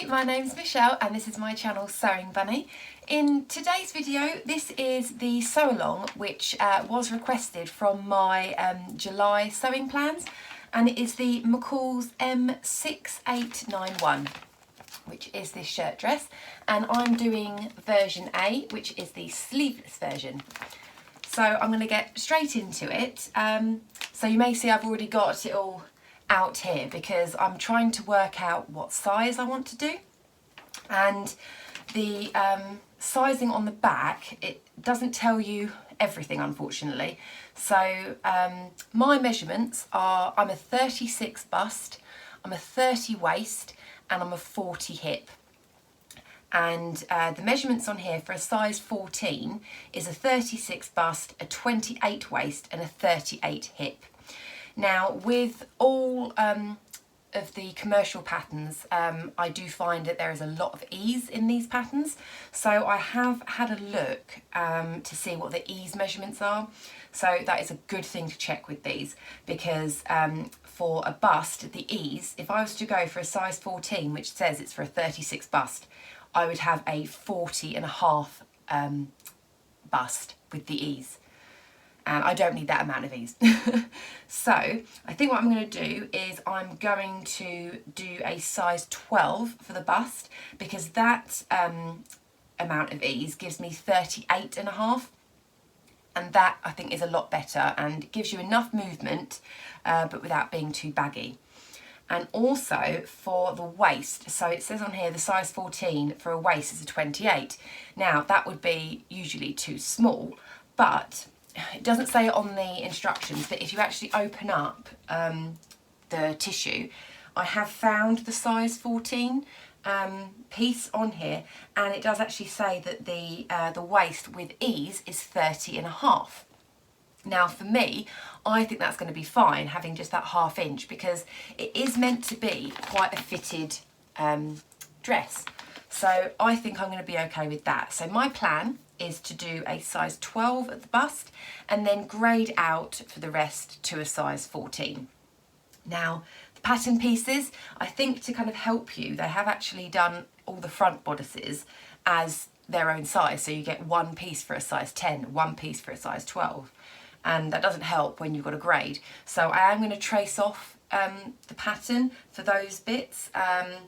my name's Michelle and this is my channel Sewing Bunny. In today's video, this is the sew along which was requested from my July sewing plans, and it is the McCall's M6891, which is this shirt dress, and I'm doing version A, which is the sleeveless version. So I'm going to get straight into it. So you may see I've already got it all out here because I'm trying to work out what size I want to do, and the sizing on the back, it doesn't tell you everything, unfortunately. So my measurements are, I'm a 36 bust, I'm a 30 waist, and I'm a 40 hip. And the measurements on here for a size 14 is a 36 bust, a 28 waist, and a 38 hip. Now, with all of the commercial patterns, I do find that there is a lot of ease in these patterns. So I have had a look to see what the ease measurements are. So that is a good thing to check with these, because for a bust, the ease, if I was to go for a size 14, which says it's for a 36 bust, I would have a 40.5 bust with the ease. And I don't need that amount of ease. So I think what I'm going to do is I'm going to do a size 12 for the bust, because that amount of ease gives me 38.5, and that I think is a lot better and gives you enough movement but without being too baggy. And also for the waist, so it says on here the size 14 for a waist is a 28. Now that would be usually too small, but it doesn't say it on the instructions, but if you actually open up the tissue, I have found the size 14 piece on here, and it does actually say that the waist with ease is 30.5. Now for me, I think that's going to be fine, having just that ½ inch, because it is meant to be quite a fitted dress. So I think I'm going to be okay with that. So my plan is to do a size 12 at the bust and then grade out for the rest to a size 14. Now the pattern pieces, I think to kind of help you, they have actually done all the front bodices as their own size. So you get one piece for a size 10, one piece for a size 12. And that doesn't help when you've got a grade. So I am going to trace off the pattern for those bits,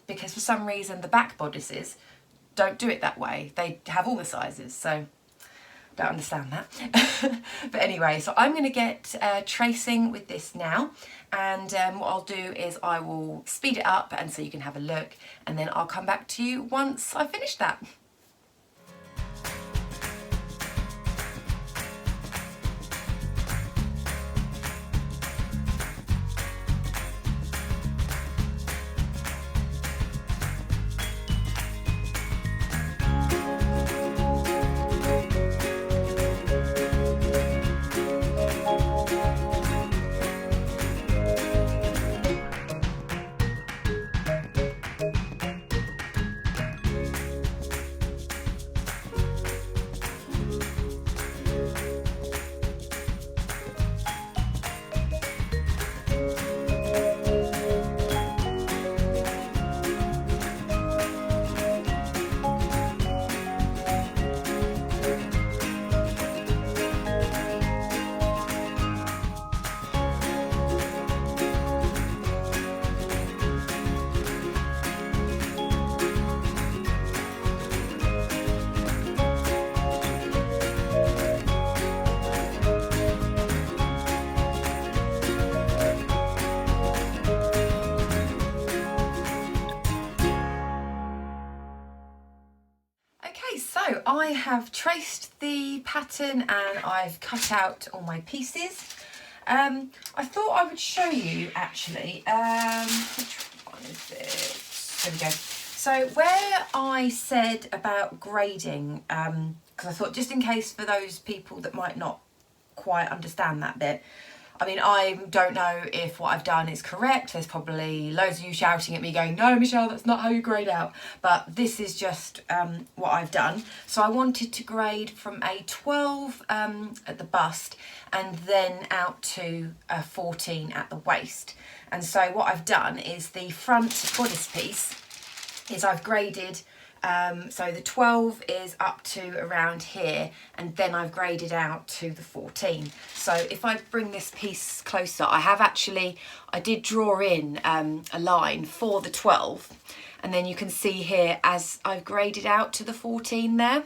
because for some reason the back bodices don't do it that way. They have all the sizes, so don't understand that. But anyway, so I'm going to get tracing with this now, and what I'll do is I will speed it up and so you can have a look, and then I'll come back to you once I've finished that. So I have traced the pattern and I've cut out all my pieces. I thought I would show you actually, which one is this? There we go. So where I said about grading, because I thought just in case for those people that might not quite understand that bit, I mean, I don't know if what I've done is correct. There's probably loads of you shouting at me going, no, Michelle, that's not how you grade out. But this is just what I've done. So I wanted to grade from a 12 at the bust and then out to a 14 at the waist. And so what I've done is the front bodice piece is I've graded, so the 12 is up to around here, and then I've graded out to the 14. So if I bring this piece closer, I did draw in a line for the 12, and then you can see here as I've graded out to the 14 there.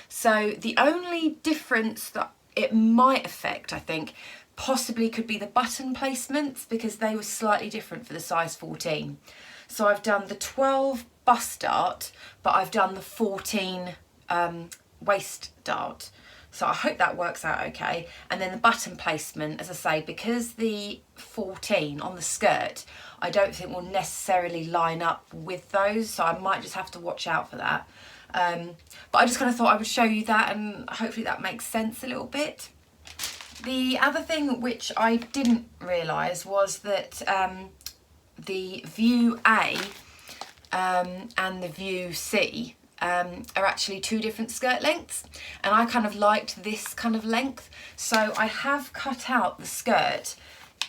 So the only difference that it might affect, I think, possibly could be the button placements, because they were slightly different for the size 14. So I've done the 12 bust dart, but I've done the 14 waist dart. So I hope that works out okay. And then the button placement, as I say, because the 14 on the skirt, I don't think will necessarily line up with those. So I might just have to watch out for that. But I just kind of thought I would show you that, and hopefully that makes sense a little bit. The other thing which I didn't realise was that the view A and the view C are actually two different skirt lengths, and I kind of liked this kind of length, so I have cut out the skirt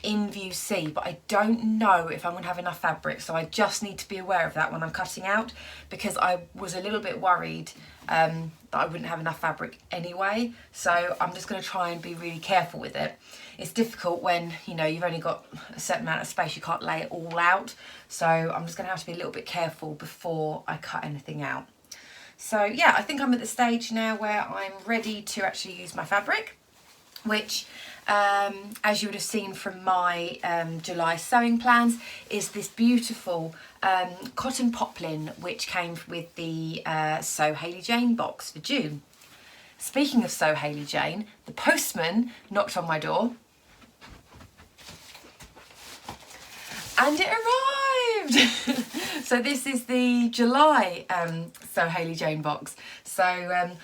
in view C, but I don't know if I'm going to have enough fabric, so I just need to be aware of that when I'm cutting out, because I was a little bit worried that I wouldn't have enough fabric anyway. So I'm just going to try and be really careful with it. It's difficult when, you know, you've only got a certain amount of space, you can't lay it all out, so I'm just going to have to be a little bit careful before I cut anything out. So yeah, I think I'm at the stage now where I'm ready to actually use my fabric, which as you would have seen from my July sewing plans, is this beautiful cotton poplin which came with the Sew Hayley Jane box for June. Speaking of Sew Hayley Jane, the postman knocked on my door and it arrived! So this is the July Sew Hayley Jane box. So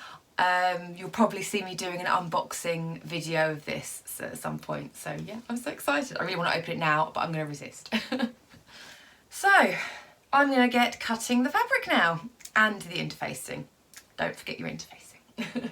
you'll probably see me doing an unboxing video of this at some point. So yeah, I'm so excited. I really want to open it now, but I'm going to resist. So I'm going to get cutting the fabric now, and the interfacing. Don't forget your interfacing.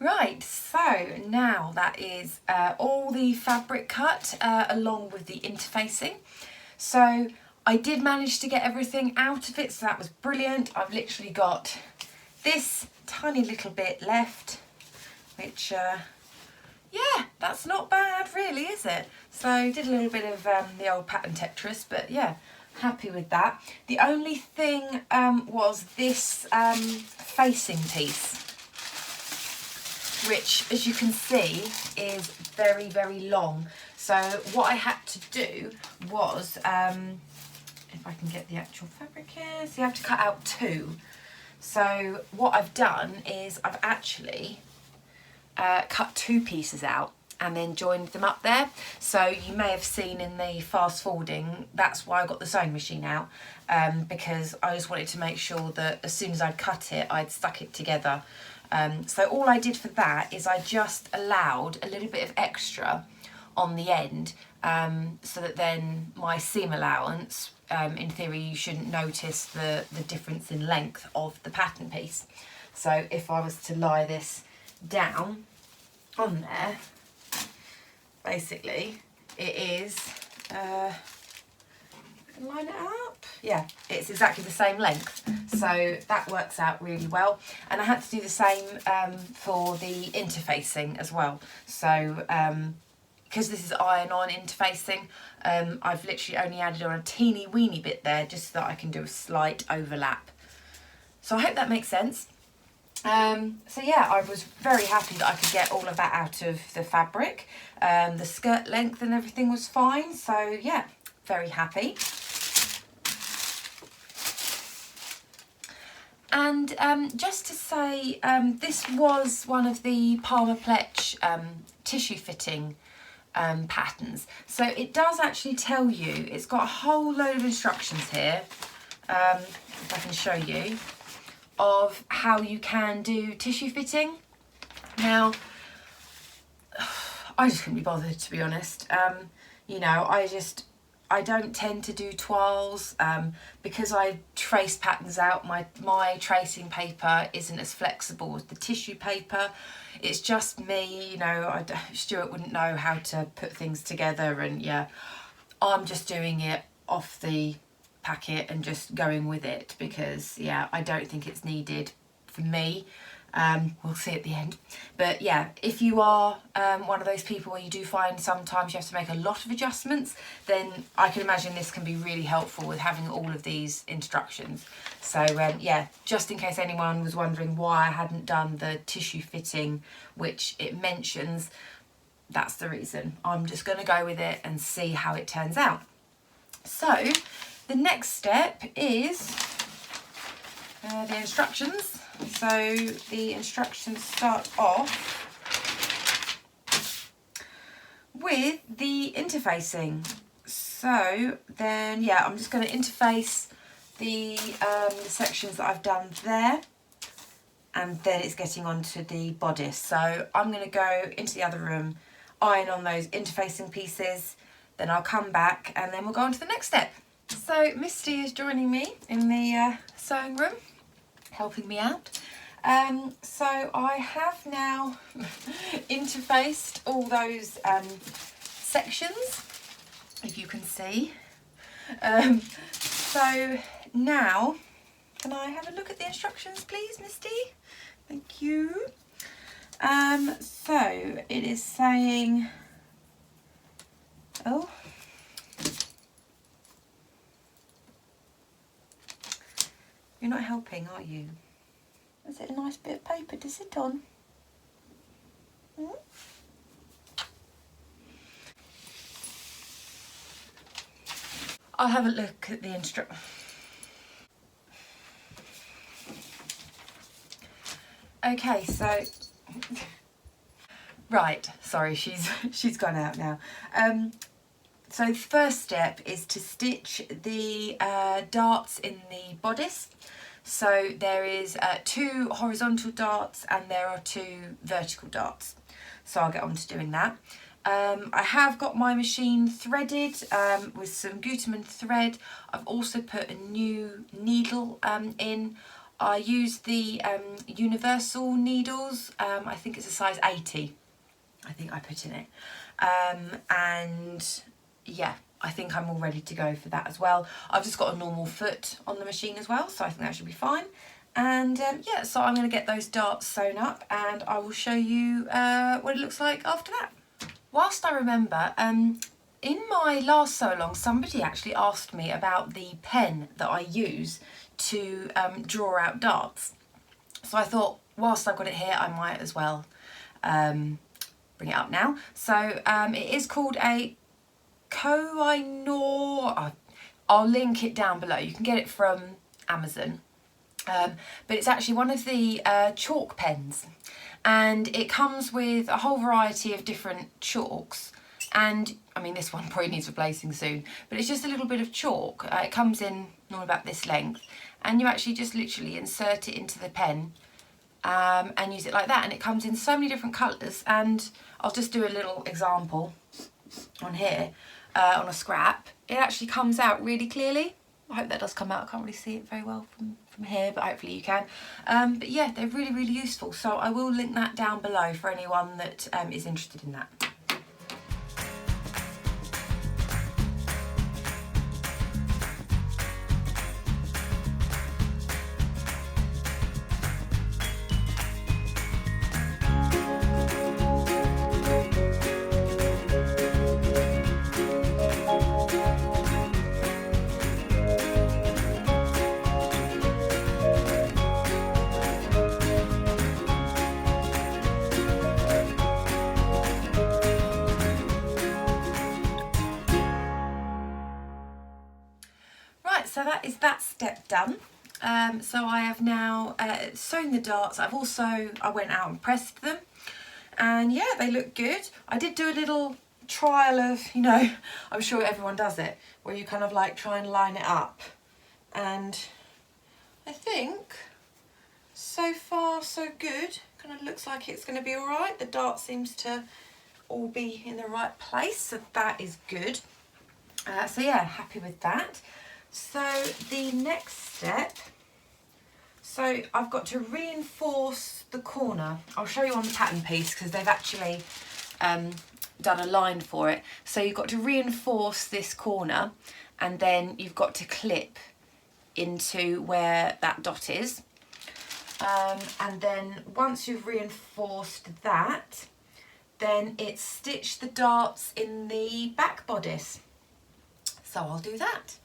Right, so now that is all the fabric cut along with the interfacing. So I did manage to get everything out of it, so that was brilliant. I've literally got this tiny little bit left, which, yeah, that's not bad really, is it? So did a little bit of the old pattern Tetris, but yeah, happy with that. The only thing was this facing piece, which, as you can see, is very, very long. So what I had to do was, if I can get the actual fabric here, so you have to cut out two. So what I've done is I've actually cut two pieces out and then joined them up there. So you may have seen in the fast forwarding, that's why I got the sewing machine out, because I just wanted to make sure that as soon as I'd cut it, I'd stuck it together. So all I did for that is I just allowed a little bit of extra on the end, so that then my seam allowance, in theory you shouldn't notice the difference in length of the pattern piece. So if I was to lie this down on there, basically it is, line it up, yeah, it's exactly the same length, so that works out really well. And I had to do the same for the interfacing as well. So because this is iron-on interfacing, I've literally only added on a teeny weeny bit there just so that I can do a slight overlap. So I hope that makes sense. So yeah, I was very happy that I could get all of that out of the fabric. The skirt length and everything was fine, so yeah, very happy. And just to say, this was one of the Palmer Pletch tissue fitting patterns. So it does actually tell you, it's got a whole load of instructions here, if I can show you, of how you can do tissue fitting. Now, I just couldn't be bothered, to be honest. You know, I don't tend to do toiles, because I trace patterns out. My tracing paper isn't as flexible as the tissue paper. It's just me, you know, Stuart wouldn't know how to put things together, and yeah, I'm just doing it off the packet and just going with it because, yeah, I don't think it's needed for me. We'll see at the end. But yeah, if you are one of those people where you do find sometimes you have to make a lot of adjustments, then I can imagine this can be really helpful with having all of these instructions. So yeah, just in case anyone was wondering why I hadn't done the tissue fitting, which it mentions, that's the reason. I'm just going to go with it and see how it turns out. So the next step is the instructions. So the instructions start off with the interfacing. So then, yeah, I'm just going to interface the sections that I've done there, and then it's getting onto the bodice. So I'm going to go into the other room, iron on those interfacing pieces, then I'll come back and then we'll go on to the next step. So Misty is joining me in the sewing room, helping me out. So I have now interfaced all those sections, if you can see. So now, can I have a look at the instructions please, Misty? Thank you. So it is saying, oh, you're not helping, are you? Is it a nice bit of paper to sit on? Hmm? I'll have a look at the instruction. Okay, so right, sorry, she's gone out now. So the first step is to stitch the darts in the bodice. So there is 2 horizontal darts and there are 2 vertical darts. So I'll get on to doing that. I have got my machine threaded with some Gutermann thread. I've also put a new needle in. I used the universal needles. I think it's a size 80. I think I put in it. And yeah, I think I'm all ready to go for that as well. I've just got a normal foot on the machine as well, so I think that should be fine. And yeah, so I'm going to get those darts sewn up and I will show you what it looks like after that. Whilst I remember, in my last sew along, somebody actually asked me about the pen that I use to draw out darts. So I thought, whilst I've got it here, I might as well bring it up now. So it is called a Koh-i-Noor. I'll link it down below. You can get it from Amazon. But it's actually one of the chalk pens. And it comes with a whole variety of different chalks. And, I mean, this one probably needs replacing soon. But it's just a little bit of chalk. It comes in normally about this length. And you actually just literally insert it into the pen. and use it like that, and it comes in so many different colours. And I'll just do a little example on here, on a scrap. It actually comes out really clearly. I hope that does come out. I can't really see it very well from here, but hopefully you can. But yeah, they're really, really useful. So I will link that down below for anyone that is interested in that. So that is that step done. So I have now sewn the darts. I went out and pressed them, and yeah, they look good. I did do a little trial of, you know, I'm sure everyone does it, where you kind of like try and line it up, and I think so far so good. Kind of looks like it's going to be all right. The dart seems to all be in the right place, so that is good. So yeah, happy with that. So the next step, so I've got to reinforce the corner. I'll show you on the pattern piece because they've actually done a line for it. So you've got to reinforce this corner, and then you've got to clip into where that dot is. And then once you've reinforced that, then it's stitch the darts in the back bodice. So I'll do that.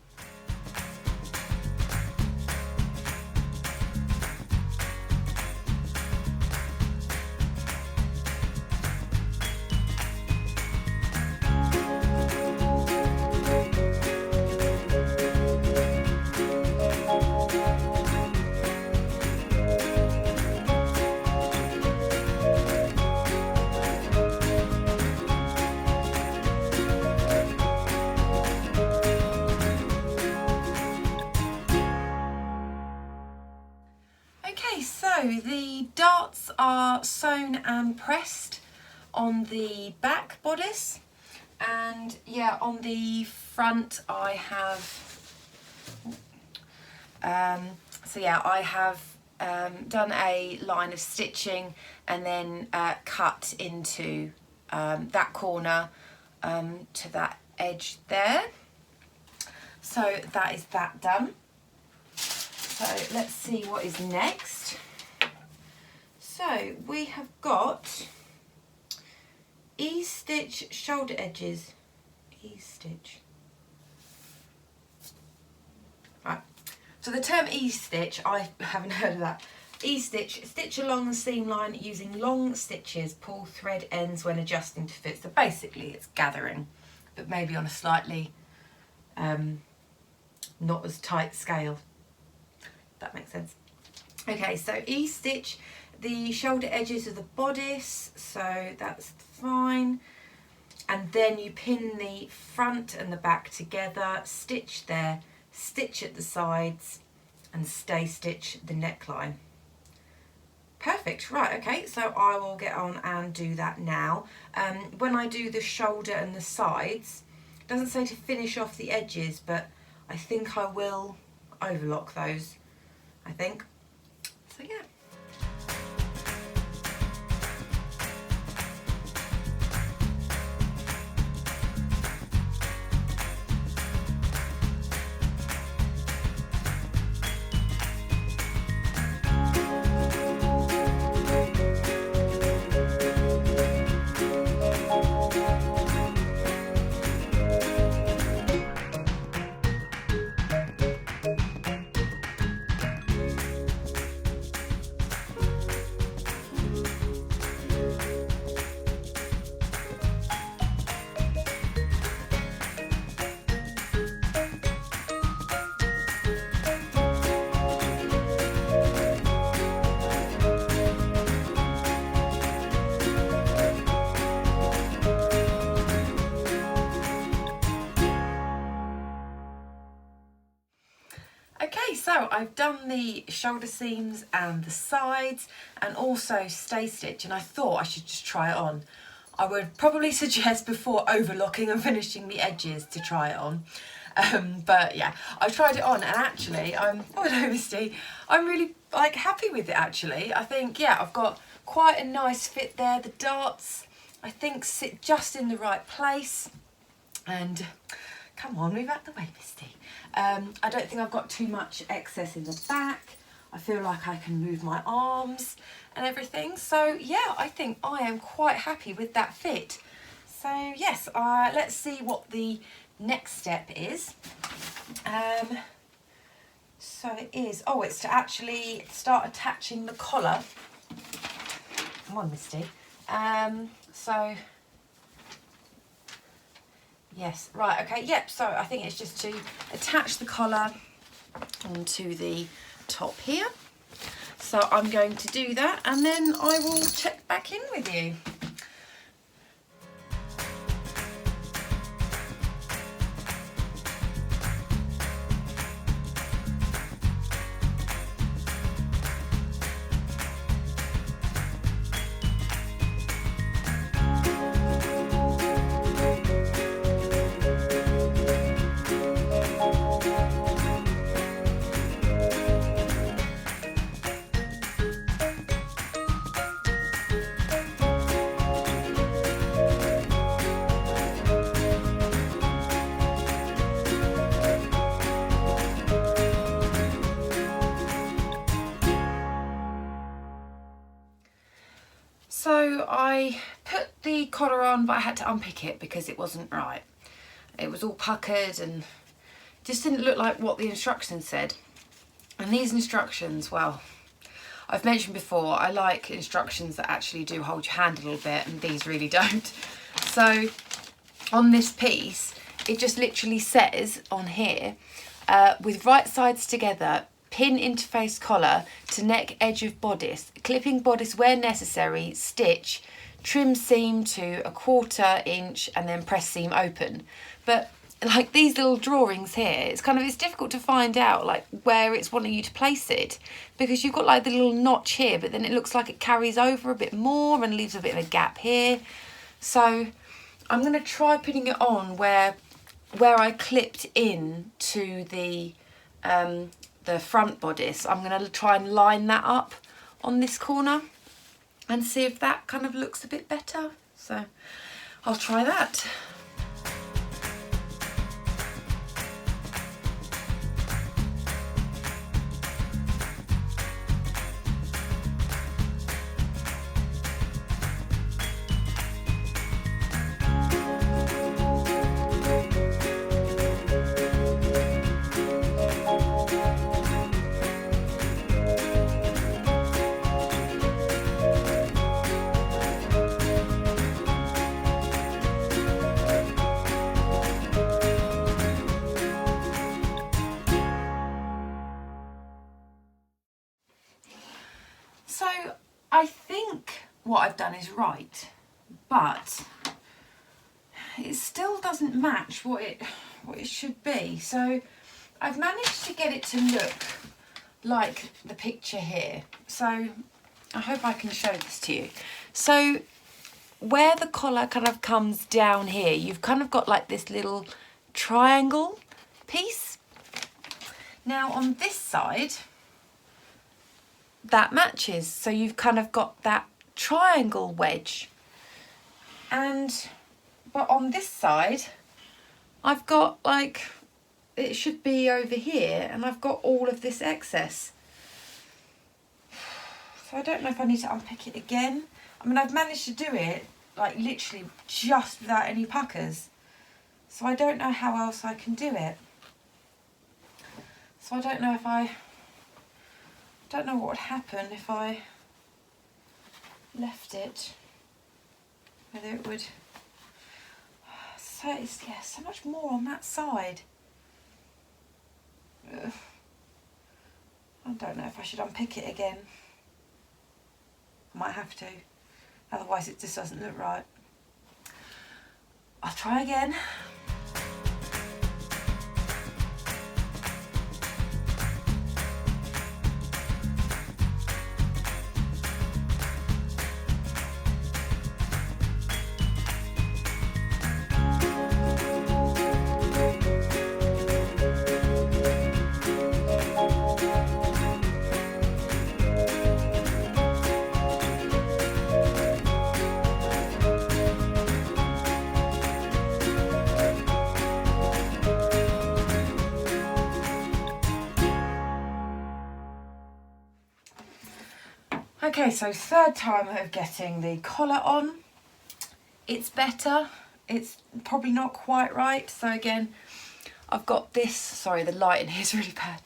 The darts are sewn and pressed on the back bodice, and yeah, on the front I have I have done a line of stitching and then cut into that corner to that edge there. So that is that done. So let's see what is next. So we have got E-stitch shoulder edges. E-stitch. Right. So the term E-stitch, I haven't heard of that. E-stitch, stitch along the seam line using long stitches. Pull thread ends when adjusting to fit. So basically it's gathering, but maybe on a slightly not as tight scale. If that makes sense. Okay, so E-stitch the shoulder edges of the bodice, so that's fine. And then you pin the front and the back together, stitch there, stitch at the sides, and stay stitch the neckline. Perfect. Right, okay, so I will get on and do that now. When I do the shoulder and the sides, it doesn't say to finish off the edges, but I think I will overlock those, I think. So yeah. So I've done the shoulder seams and the sides and also stay stitch, and I thought I should just try it on. I would probably suggest before overlocking and finishing the edges to try it on. But yeah, I tried it on, and actually oh hello Misty, I'm really like happy with it actually. I think, yeah, I've got quite a nice fit there. The darts I think sit just in the right place, and come on, move out the way, Misty. I don't think I've got too much excess in the back. I feel like I can move my arms and everything. So yeah, I think I am quite happy with that fit. So yes, let's see what the next step is. So it is, it's to actually start attaching the collar. Come on, Misty. So yes, right, okay, yep, so I think it's just to attach the collar onto the top here. So I'm going to do that, and then I will check back in with you. So I put the collar on, but I had to unpick it because it wasn't right. It was all puckered and just didn't look like what the instructions said. And these instructions, well, I've mentioned before, I like instructions that actually do hold your hand a little bit, and these really don't. So on this piece, it just literally says on here, with right sides together, pin interface collar to neck edge of bodice, clipping bodice where necessary, stitch, trim seam to 1/4 inch and then press seam open. But like these little drawings here, it's difficult to find out like where it's wanting you to place it, because you've got like the little notch here, but then it looks like it carries over a bit more and leaves a bit of a gap here. So I'm going to try putting it on where I clipped in to the front bodice. I'm going to try and line that up on this corner and see if that kind of looks a bit better. So I'll try that. So I think what I've done is right, but it still doesn't match what it should be. So I've managed to get it to look like the picture here. So I hope I can show this to you. So where the collar kind of comes down here, you've kind of got like this little triangle piece. Now on this side, that matches, so you've kind of got that triangle wedge, but on this side I've got like, it should be over here, and I've got all of this excess. So I don't know if I need to unpick it again. I mean, I've managed to do it like literally just without any puckers, so I don't know how else I can do it. So I don't know what would happen if I left it, whether it would. So it's, yeah, so much more on that side. Ugh. I don't know if I should unpick it again. I might have to, otherwise it just doesn't look right. I'll try again. Okay, so third time of getting the collar on. It's better. It's probably not quite right. So again, I've got this, sorry, the lighting here is really bad.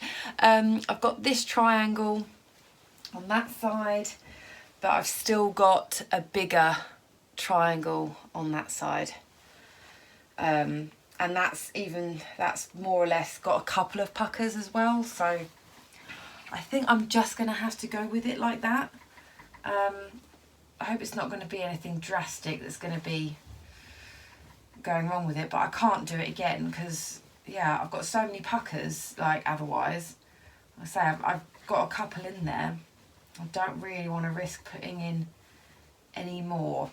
I've got this triangle on that side, but I've still got a bigger triangle on that side. And that's more or less got a couple of puckers as well. So I think I'm just gonna have to go with it like that. I hope it's not gonna be anything drastic that's gonna be going wrong with it, but I can't do it again because, yeah, I've got so many puckers, like, otherwise. Like I say, I've got a couple in there. I don't really want to risk putting in any more.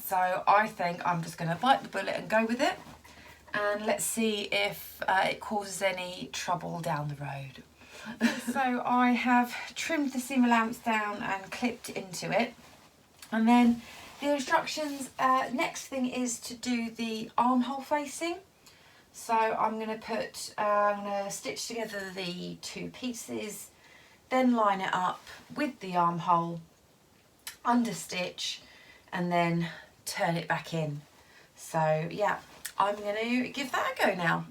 So I think I'm just going to bite the bullet and go with it. And let's see if it causes any trouble down the road. So I have trimmed the seam allowance down and clipped into it. And then the instructions, next thing is to do the armhole facing. So I'm going to stitch together the two pieces, then line it up with the armhole, understitch, and then turn it back in. So yeah, I'm going to give that a go now.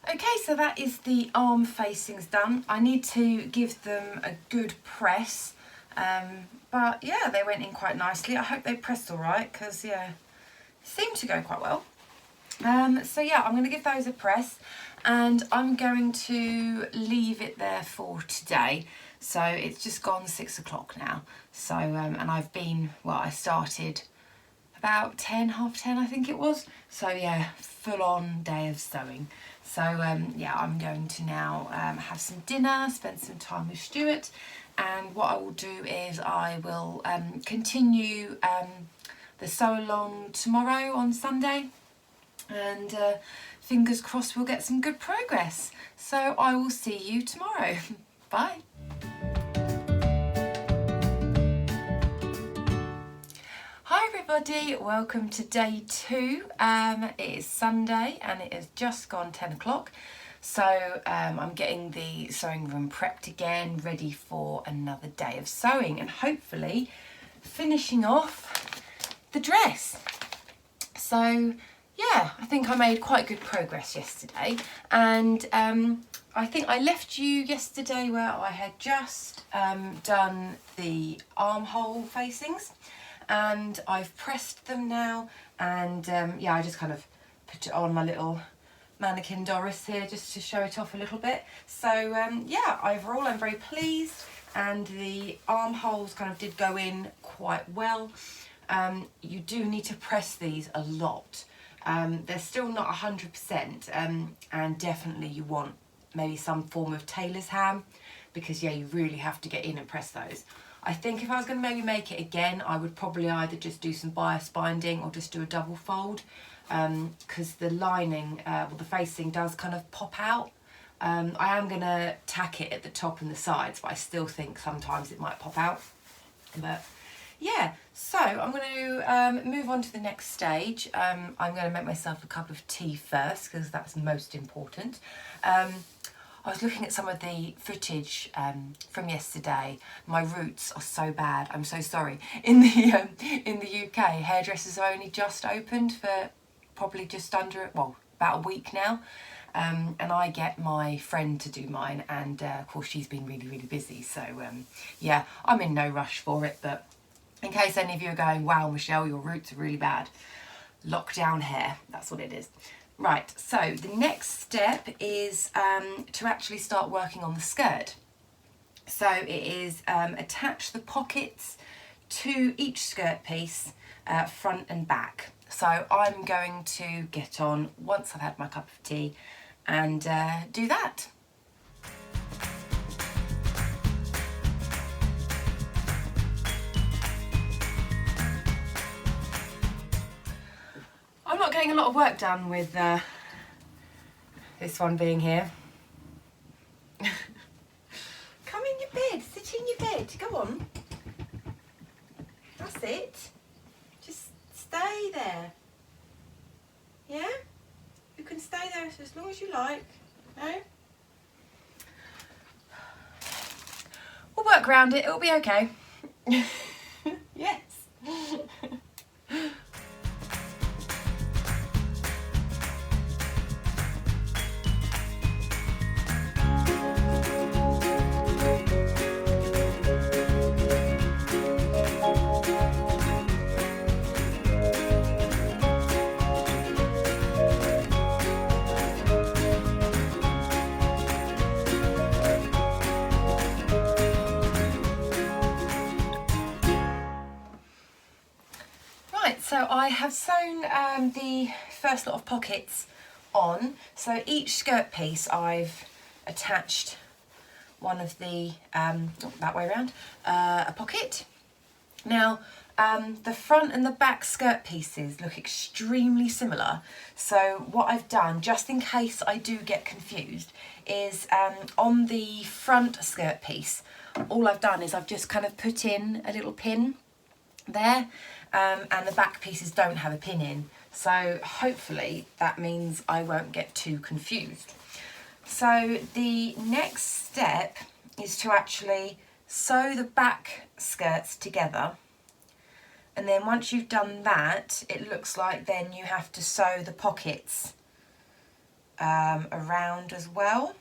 Okay, so that is the arm facings done. I need to give them a good press, but yeah, they went in quite nicely. I hope they pressed all right, because yeah, seemed to go quite well. So yeah, I'm going to give those a press, and I'm going to leave it there for today. So it's just gone 6 o'clock now. So and I've been, well, I started about 10, half 10 I think it was. So yeah, full on day of sewing. So yeah, I'm going to now have some dinner, spend some time with Stuart, and what I will do is I will continue the sew along tomorrow on Sunday, and fingers crossed we'll get some good progress. So I will see you tomorrow. Bye. Hi everybody, welcome to day 2. It is Sunday and it has just gone 10 o'clock. So I'm getting the sewing room prepped again, ready for another day of sewing, and hopefully finishing off the dress. So yeah, I think I made quite good progress yesterday, and I think I left you yesterday where I had just done the armhole facings, and I've pressed them now, and yeah, I just kind of put it on my little mannequin Doris here just to show it off a little bit. So yeah, overall I'm very pleased, and the armholes kind of did go in quite well. You do need to press these a lot. They're still not 100%, and definitely you want maybe some form of tailor's ham, because yeah, you really have to get in and press those. I think if I was going to maybe make it again, I would probably either just do some bias binding or just do a double fold, because the lining, well, the facing does kind of pop out. I am going to tack it at the top and the sides, but I still think sometimes it might pop out. But yeah, so I'm going to move on to the next stage. I'm going to make myself a cup of tea first, because that's most important. I was looking at some of the footage from yesterday. My roots are so bad. I'm so sorry. In the UK, hairdressers are only just opened for probably just under, well, about a week now. And I get my friend to do mine, and of course she's been really, really busy. So yeah, I'm in no rush for it. But in case any of you are going, wow, Michelle, your roots are really bad. Lockdown hair, that's what it is. Right, so the next step is to actually start working on the skirt. So it is attach the pockets to each skirt piece, front and back. So I'm going to get on, once I've had my cup of tea, and do that. I'm not getting a lot of work done with this one being here. Come in your bed, sit in your bed, go on. That's it. Just stay there. Yeah? You can stay there for as long as you like. No? We'll work around it, it'll be okay. Yes. So I have sewn the first lot of pockets on. So each skirt piece I've attached one of the, that way around, a pocket. Now the front and the back skirt pieces look extremely similar. So what I've done, just in case I do get confused, is on the front skirt piece, all I've done is I've just kind of put in a little pin there. And the back pieces don't have a pin in, so hopefully that means I won't get too confused. So the next step is to actually sew the back skirts together, and then once you've done that, it looks like then you have to sew the pockets around as well,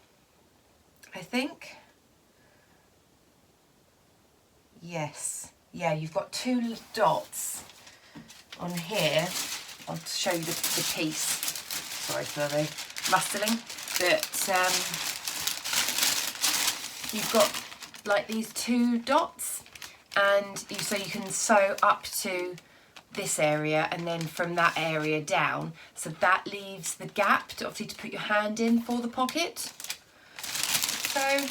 I think. Yes. Yeah, you've got two dots on here. I'll show you the piece. Sorry for the rustling. But you've got like these two dots, and so you can sew up to this area and then from that area down. So that leaves the gap to obviously to put your hand in for the pocket. So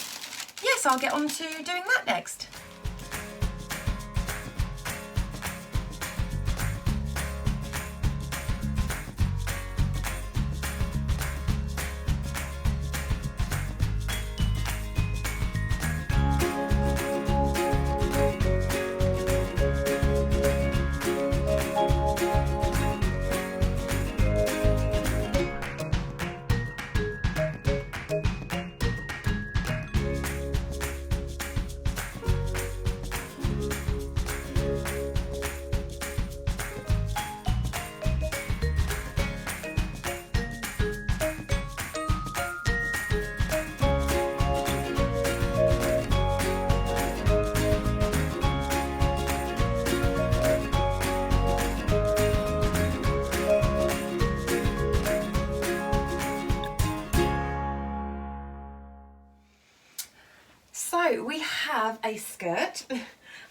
yes, I'll get on to doing that next. So we have a skirt,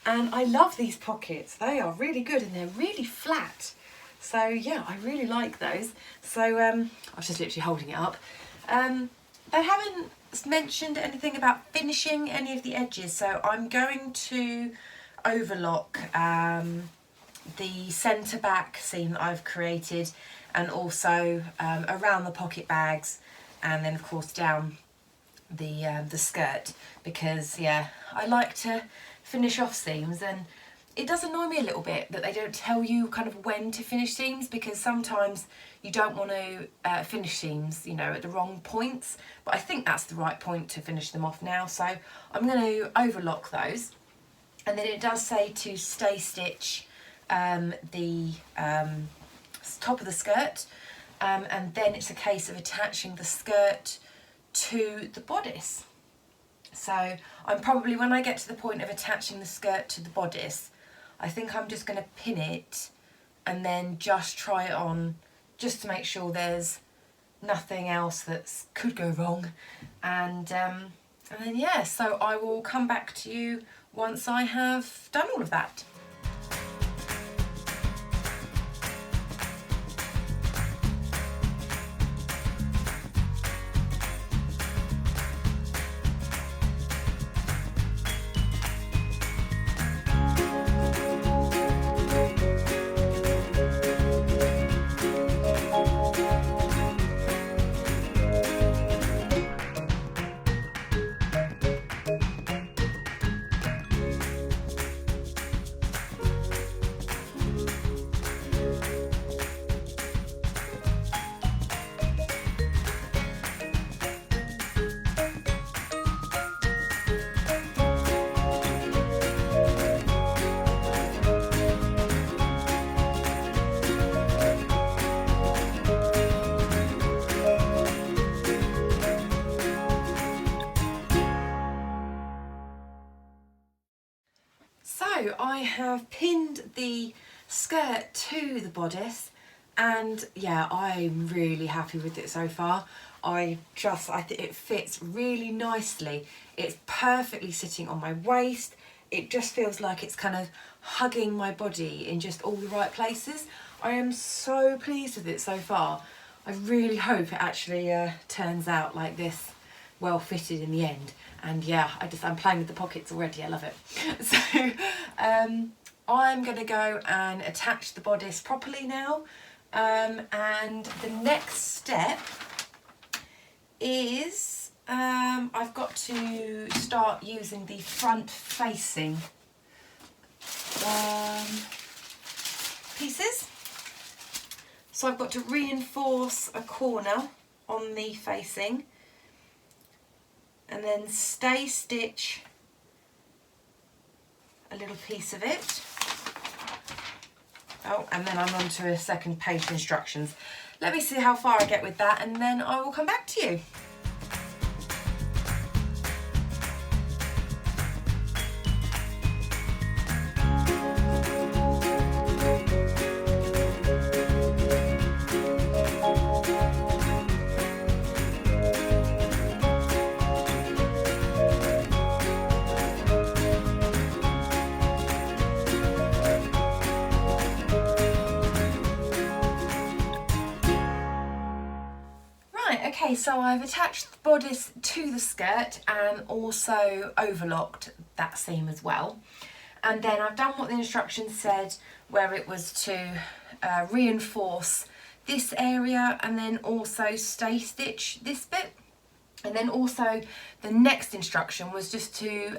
and I love these pockets. They are really good and they're really flat. So yeah, I really like those. So I was just literally holding it up. They haven't mentioned anything about finishing any of the edges, so I'm going to overlock the centre back seam that I've created, and also around the pocket bags, and then of course down the skirt, because yeah, I like to finish off seams, and it does annoy me a little bit that they don't tell you kind of when to finish seams, because sometimes you don't want to finish seams, you know, at the wrong points, but I think that's the right point to finish them off now. So I'm going to overlock those, and then it does say to stay stitch the top of the skirt, and then it's a case of attaching the skirt to the bodice. So I'm probably, when I get to the point of attaching the skirt to the bodice, I think I'm just going to pin it and then just try it on, just to make sure there's nothing else that could go wrong. And then yeah, so I will come back to you once I have done all of that. So I have pinned the skirt to the bodice, and yeah, I'm really happy with it so far. I think it fits really nicely. It's perfectly sitting on my waist. It just feels like it's kind of hugging my body in just all the right places. I am so pleased with it so far. I really hope it actually turns out like this, well fitted in the end. And yeah, I'm playing with the pockets already, I love it. So I'm gonna go and attach the bodice properly now. And the next step is I've got to start using the front facing pieces. So I've got to reinforce a corner on the facing, and then stay stitch a little piece of it. Oh, and then I'm on to a second page of instructions. Let me see how far I get with that, and then I will come back to you. Okay, so I've attached the bodice to the skirt and also overlocked that seam as well. And then I've done what the instructions said, where it was to reinforce this area and then also stay stitch this bit. And then also the next instruction was just to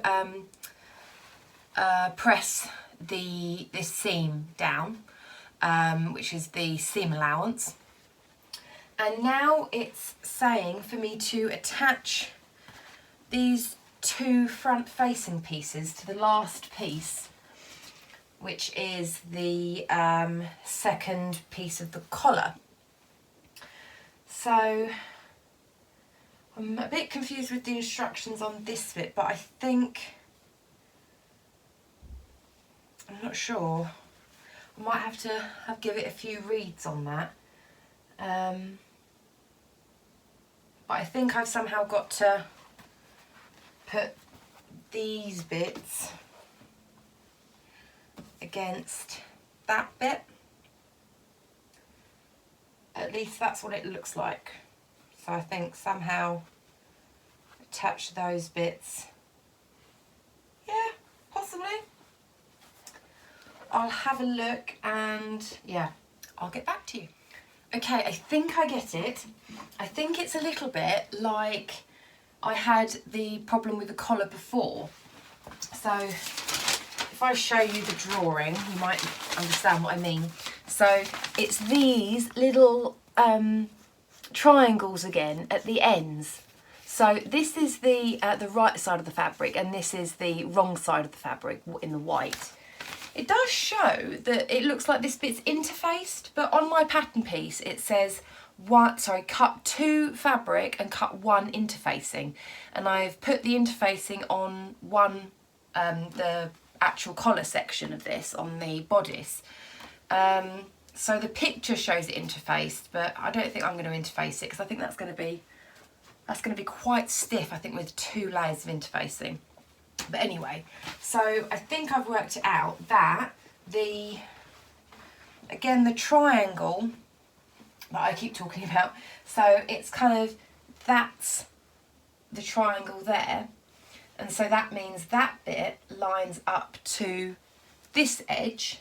press this seam down, which is the seam allowance. And now it's saying for me to attach these two front facing pieces to the last piece, which is the second piece of the collar. So I'm a bit confused with the instructions on this bit, but I think, I'm not sure. I might have to give it a few reads on that. But I think I've somehow got to put these bits against that bit. At least that's what it looks like. So I think somehow attach those bits. Yeah, possibly. I'll have a look and yeah, I'll get back to you. Okay, I think I get it. I think it's a little bit like I had the problem with the collar before. So if if I show you the drawing, you might understand what I mean. So it's these little triangles again at the ends. So this is the right side of the fabric, and this is the wrong side of the fabric in the white. It does show that it looks like this bit's interfaced, but on my pattern piece it says cut 2 fabric and cut 1 interfacing, and I've put the interfacing on one, the actual collar section of this on the bodice. So the picture shows it interfaced, but I don't think I'm going to interface it because I think that's going to be quite stiff, I think, with 2 layers of interfacing. But anyway, so I think I've worked it out that the triangle that I keep talking about, so it's kind of, that's the triangle there, and so that means that bit lines up to this edge,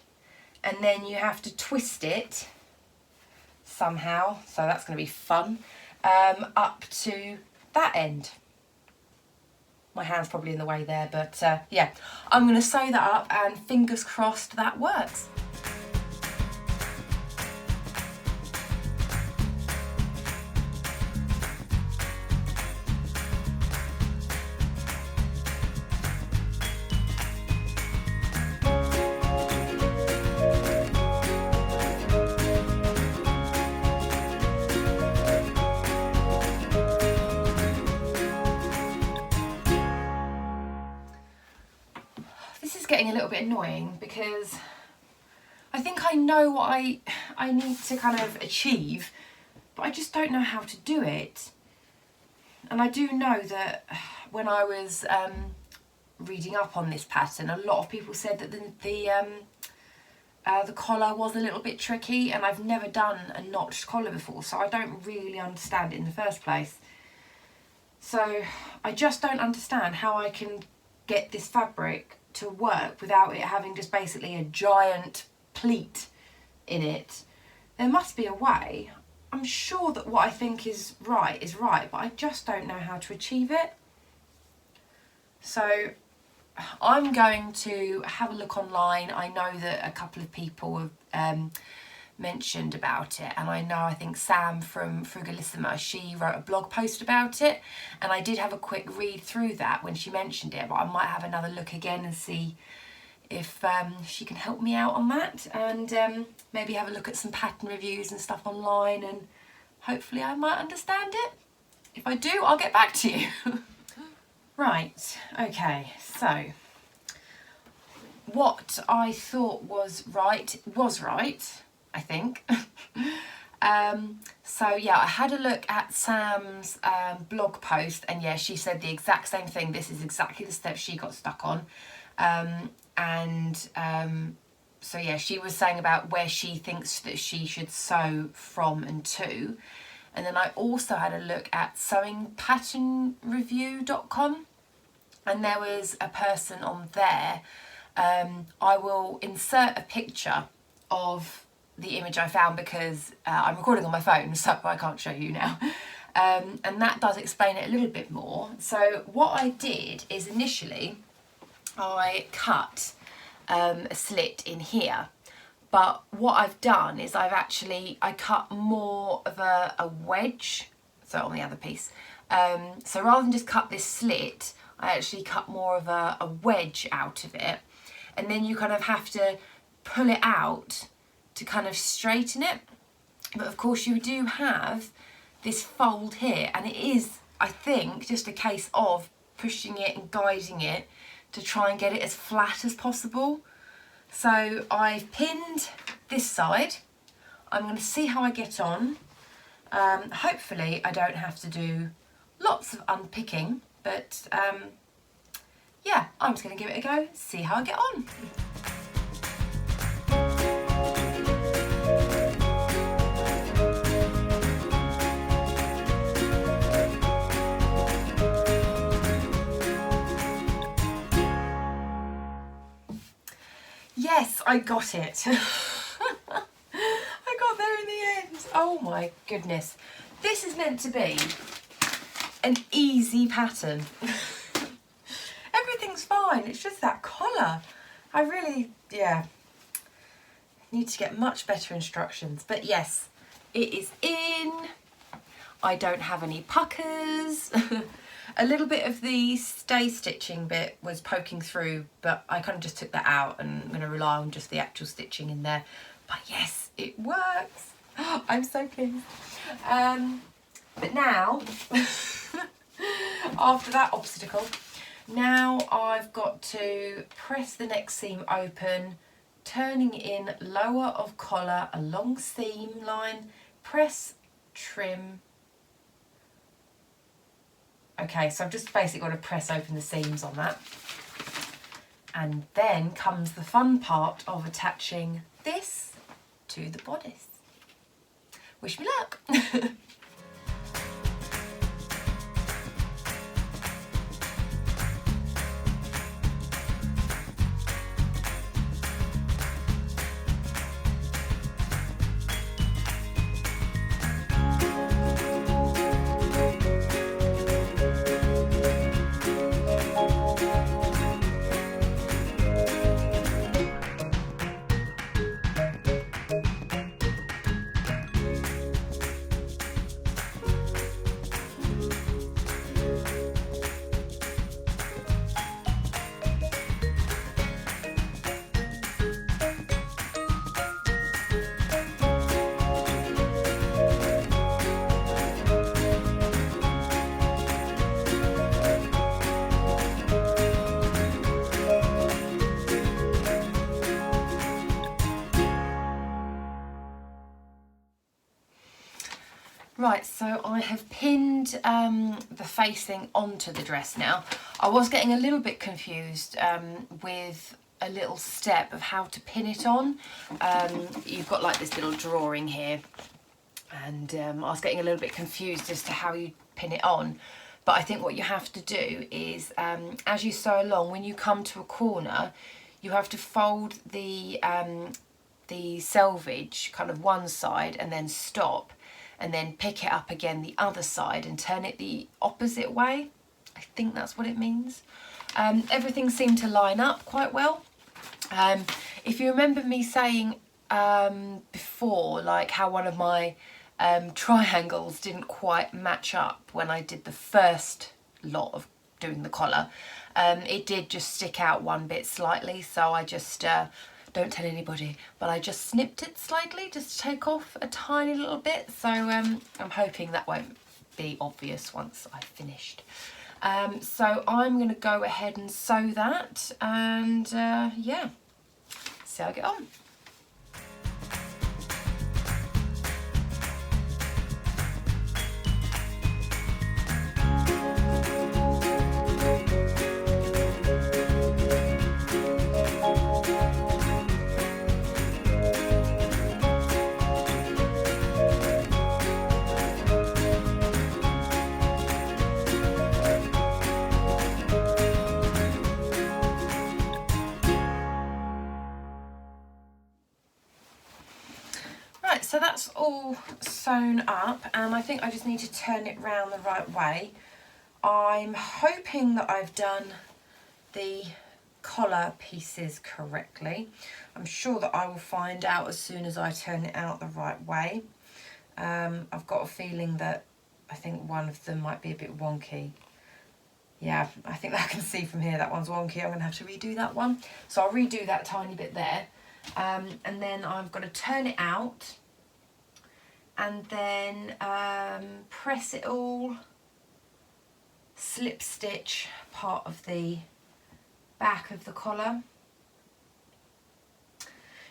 and then you have to twist it somehow, so that's going to be fun, up to that end. My hand's probably in the way there, but yeah, I'm going to sew that up and fingers crossed that works. Getting a little bit annoying because I think I know what I need to kind of achieve, but I just don't know how to do it. And I do know that when I was reading up on this pattern, a lot of people said that the collar was a little bit tricky, and I've never done a notched collar before, so I don't really understand it in the first place. So I just don't understand how I can get this fabric to work without it having just basically a giant pleat in it. There must be a way. I'm sure that what I think is right, but I just don't know how to achieve it. So I'm going to have a look online. I know that a couple of people have mentioned about it, and I think Sam from Frugalissima, she wrote a blog post about it, and I did have a quick read through that when she mentioned it, but I might have another look again and see if she can help me out on that, and maybe have a look at some pattern reviews and stuff online, and hopefully I might understand it. If I do, I'll get back to you. Right, okay, so what I thought was right, I think. So yeah, I had a look at Sam's blog post, and yeah, she said the exact same thing. This is exactly the step she got stuck on. So yeah, she was saying about where she thinks that she should sew from and to. And then I also had a look at sewingpatternreview.com, and there was a person on there. I will insert a picture of the image I found because I'm recording on my phone, so I can't show you now. And that does explain it a little bit more. So what I did is initially I cut a slit in here, but what I've done is I cut more of a wedge, so on the other piece. So rather than just cut this slit, I actually cut more of a wedge out of it, and then you kind of have to pull it out to kind of straighten it. But of course you do have this fold here, and it is, I think, just a case of pushing it and guiding it to try and get it as flat as possible. So I've pinned this side. I'm going to see how I get on. Hopefully I don't have to do lots of unpicking, but yeah, I'm just going to give it a go, see how I get on. Yes, I got it. I got there in the end. Oh my goodness. This is meant to be an easy pattern. Everything's fine, it's just that collar. I really, yeah, need to get much better instructions. But yes, it is in. I don't have any puckers. A little bit of the stay stitching bit was poking through, but I kind of just took that out and I'm going to rely on just the actual stitching in there. But yes, it works. I'm so pleased. But now, after that obstacle, now I've got to press the next seam open, turning in lower of collar along seam line, press, trim. Okay, so I've just basically got to press open the seams on that. And then comes the fun part of attaching this to the bodice. Wish me luck. Right, so I have pinned the facing onto the dress now. I was getting a little bit confused with a little step of how to pin it on. You've got like this little drawing here, and I was getting a little bit confused as to how you pin it on. But I think what you have to do is, as you sew along, when you come to a corner, you have to fold the selvage kind of one side and then stop, and then pick it up again the other side and turn it the opposite way. I think that's what it means. Everything seemed to line up quite well. If you remember me saying before, like how one of my triangles didn't quite match up when I did the first lot of doing the collar, it did just stick out one bit slightly, so I just don't tell anybody, but I just snipped it slightly just to take off a tiny little bit, so I'm hoping that won't be obvious once I've finished. So I'm going to go ahead and sew that, and yeah, see how I get on. So that's all sewn up, and I think I just need to turn it round the right way. I'm hoping that I've done the collar pieces correctly. I'm sure that I will find out as soon as I turn it out the right way. I've got a feeling that I think one of them might be a bit wonky. Yeah, I think I can see from here that one's wonky. I'm going to have to redo that one. So I'll redo that tiny bit there. And then I've got to turn it out, and then press it all, slip stitch part of the back of the collar.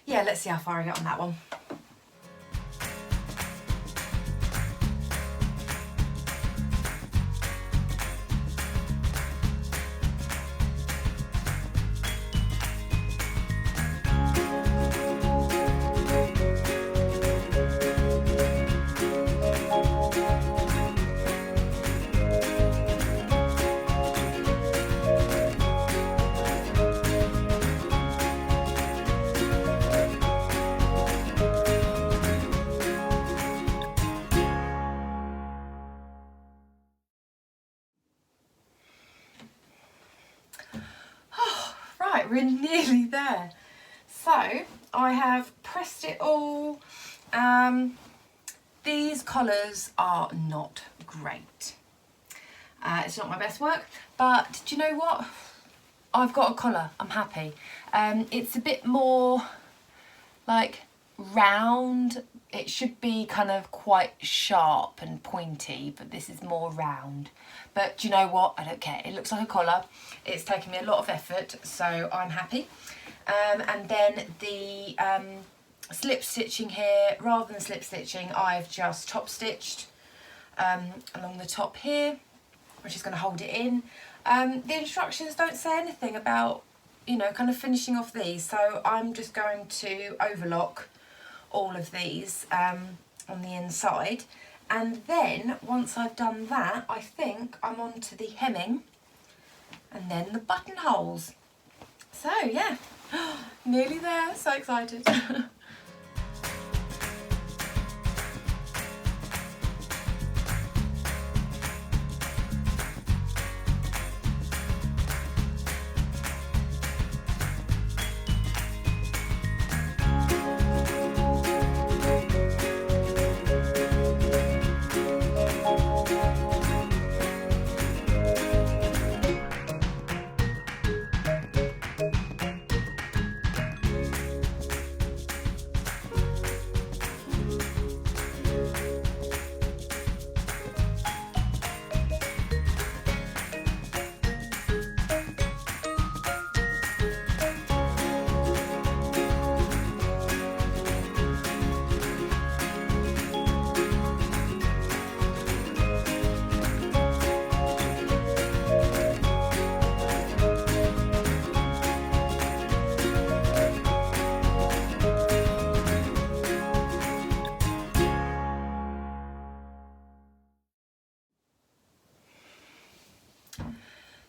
Yeah, let's see how far I get on that one. Right, we're nearly there. So I have pressed it all. These collars are not great. It's not my best work, but do you know what? I've got a collar, I'm happy. It's a bit more like round. It should be kind of quite sharp and pointy, but this is more round. But do you know what? I don't care. It looks like a collar. It's taken me a lot of effort, so I'm happy. And then the slip stitching here, rather than slip stitching, I've just top stitched along the top here, which is going to hold it in. The instructions don't say anything about, you know, kind of finishing off these, so I'm just going to overlock all of these on the inside, and then once I've done that, I think I'm on to the hemming and then the buttonholes. So yeah, nearly there, so excited.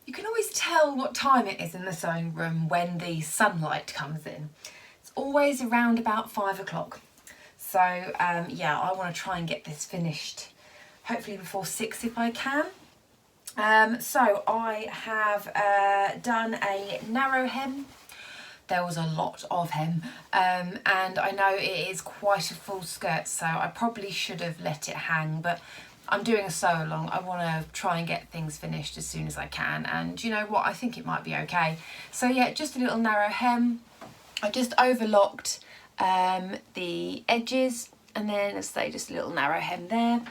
You can always tell what time it is in the sewing room when the sunlight comes in. It's always around about 5 o'clock. So yeah, I want to try and get this finished hopefully before 6 if I can. So I have done a narrow hem. There was a lot of hem, and I know it is quite a full skirt, so I probably should have let it hang, but I'm doing a sew along. I want to try and get things finished as soon as I can, and you know what, I think it might be okay. So yeah, just a little narrow hem. I just overlocked the edges, and then as I say, just a little narrow hem there.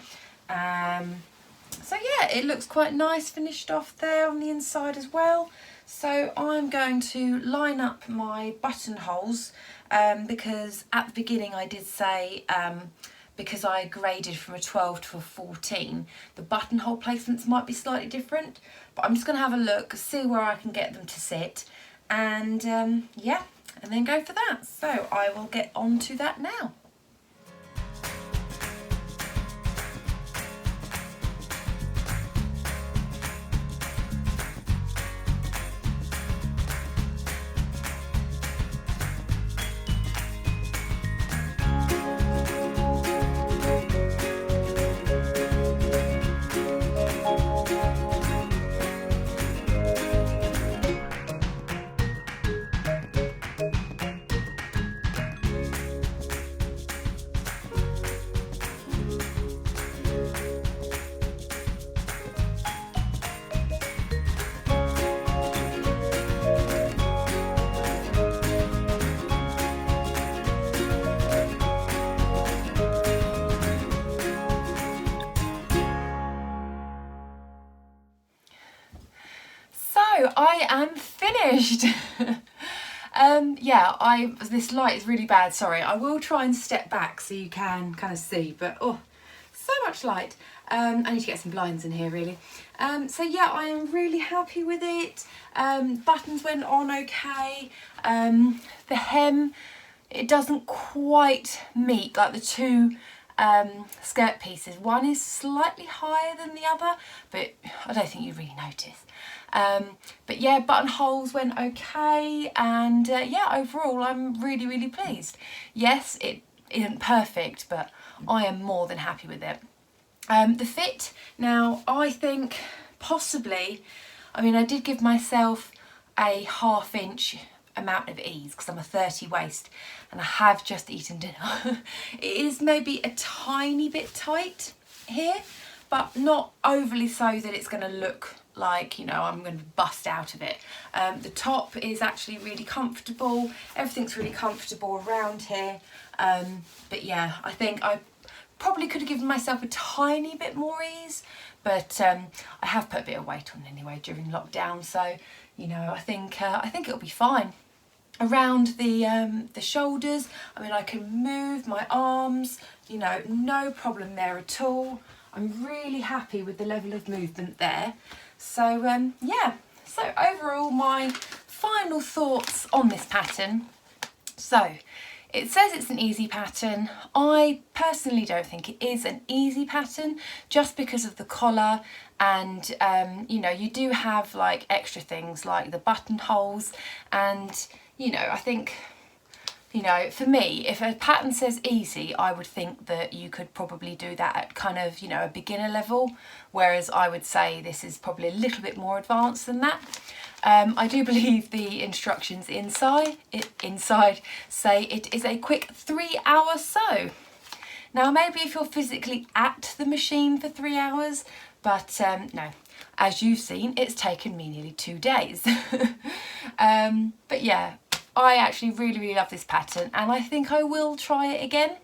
So yeah, it looks quite nice finished off there on the inside as well. So I'm going to line up my buttonholes because at the beginning I did say because I graded from a 12 to a 14, the buttonhole placements might be slightly different, but I'm just going to have a look, see where I can get them to sit, and yeah, and then go for that. So I will get on to that now. I am finished. Yeah, this light is really bad, sorry. I will try and step back so you can kind of see, but oh, so much light. I need to get some blinds in here really. So yeah, I am really happy with it. Buttons went on okay. The hem, it doesn't quite meet like the two skirt pieces. One is slightly higher than the other, but I don't think you really notice. But yeah, buttonholes went okay, and yeah, overall I'm really, really pleased. Yes, it isn't perfect, but I am more than happy with it. The fit, now I think possibly, I mean I did give myself a 1/2 inch amount of ease because I'm a 30 waist and I have just eaten dinner. It is maybe a tiny bit tight here, but not overly so that it's going to look like, you know, I'm going to bust out of it. The top is actually really comfortable. Everything's really comfortable around here. But yeah, I think I probably could have given myself a tiny bit more ease, but I have put a bit of weight on anyway during lockdown, so you know, I think it'll be fine. Around the shoulders, I mean, I can move my arms, you know, no problem there at all. I'm really happy with the level of movement there. So yeah, so overall my final thoughts on this pattern. So it says it's an easy pattern. I personally don't think it is an easy pattern just because of the collar, and you know, you do have like extra things like the buttonholes, and you know, I think, you know, for me, if a pattern says easy, I would think that you could probably do that at kind of, you know, a beginner level, whereas I would say this is probably a little bit more advanced than that. I do believe the instructions inside say it is a quick 3-hour sew. Now, maybe if you're physically at the machine for 3 hours, but no, as you've seen, it's taken me nearly 2 days. But yeah, I actually really love this pattern, and I think I will try it again.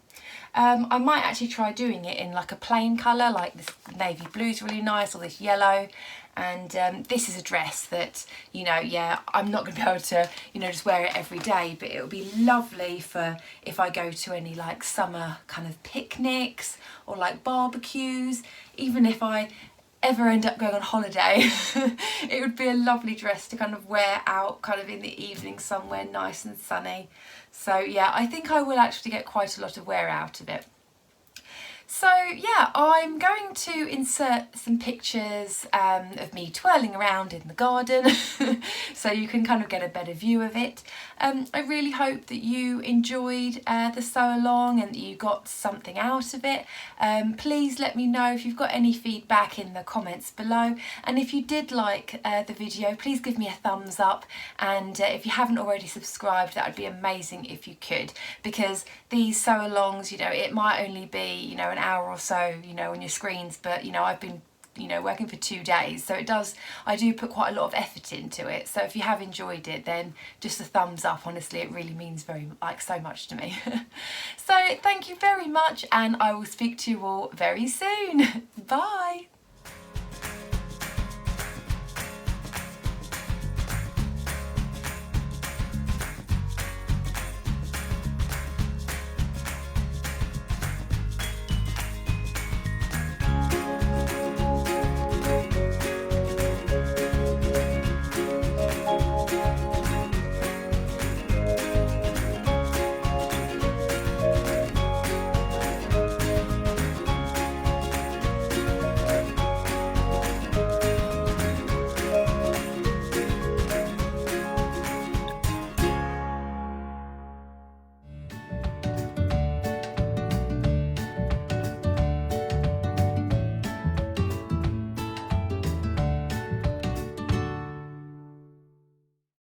I might actually try doing it in like a plain colour, like this navy blue is really nice, or this yellow. And this is a dress that, you know, yeah, I'm not going to be able to, you know, just wear it every day, but it'll be lovely for if I go to any like summer kind of picnics or like barbecues. Even if I ever end up going on holiday, it would be a lovely dress to kind of wear out kind of in the evening somewhere nice and sunny. So yeah, I think I will actually get quite a lot of wear out of it. So yeah, I'm going to insert some pictures of me twirling around in the garden so you can kind of get a better view of it. I really hope that you enjoyed the sew along and that you got something out of it. Please let me know if you've got any feedback in the comments below, and if you did like the video, please give me a thumbs up, and if you haven't already subscribed, that would be amazing if you could, because these sew alongs, you know, it might only be, you know, an hour or so, you know, on your screens, but you know, I've been, you know, working for 2 days, so I do put quite a lot of effort into it. So if you have enjoyed it, then just a thumbs up, honestly, it really means so much to me. So thank you very much, and I will speak to you all very soon. Bye.